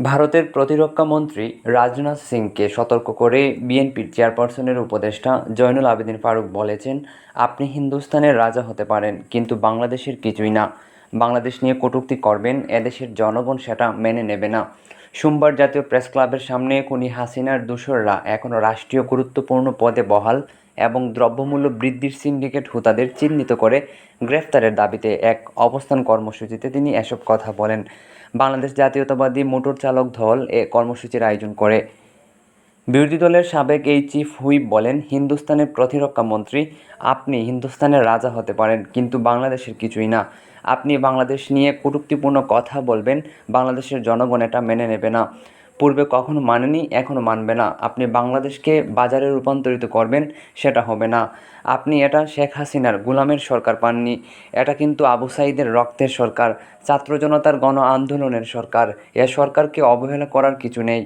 ভারতের প্রতিরক্ষা মন্ত্রী রাজনাথ সিংকে সতর্ক করে বিএনপির চেয়ারপারসনের উপদেষ্টা জয়নুল আবেদিন ফারুক বলেছেন, আপনি হিন্দুস্তানের রাজা হতে পারেন, কিন্তু বাংলাদেশের কিছুই না। বাংলাদেশ নিয়ে কটূক্তি করবেন, এদেশের জনগণ সেটা মেনে নেবে না। সোমবার জাতীয় প্রেসক্লাবের সামনে খুনি হাসিনার দোসররা এখনও রাষ্ট্রীয় গুরুত্বপূর্ণ পদে বহাল এবং দ্রব্যমূল্য বৃদ্ধির সিন্ডিকেট হোতাদের চিহ্নিত করে গ্রেফতারের দাবিতে এক অবস্থান কর্মসূচিতে তিনি এসব কথা বলেন। বাংলাদেশ জাতীয়তাবাদী মোটর চালক দল এ কর্মসূচির আয়োজন করে। বিরোধী দলের সাবেক এই চিফ হুইপ বলেন, হিন্দুস্তানের প্রতিরক্ষা মন্ত্রী, আপনি হিন্দুস্তানের রাজা হতে পারেন, কিন্তু বাংলাদেশের কিছুই না। আপনি বাংলাদেশ নিয়ে কটূক্তিপূর্ণ কথা বলবেন, বাংলাদেশের জনগণ এটা মেনে নেবে না। পূর্বে কখনো মানেনি, এখনও মানবে না। আপনি বাংলাদেশকে বাজারে রূপান্তরিত করবেন, সেটা হবে না। আপনি এটা শেখ হাসিনার গোলামের সরকার পাননি, এটা কিন্তু আবু সাঈদের রক্তের সরকার, ছাত্র জনতার গণ আন্দোলনের সরকার। এ সরকারকে অবহেলা করার কিছু নেই।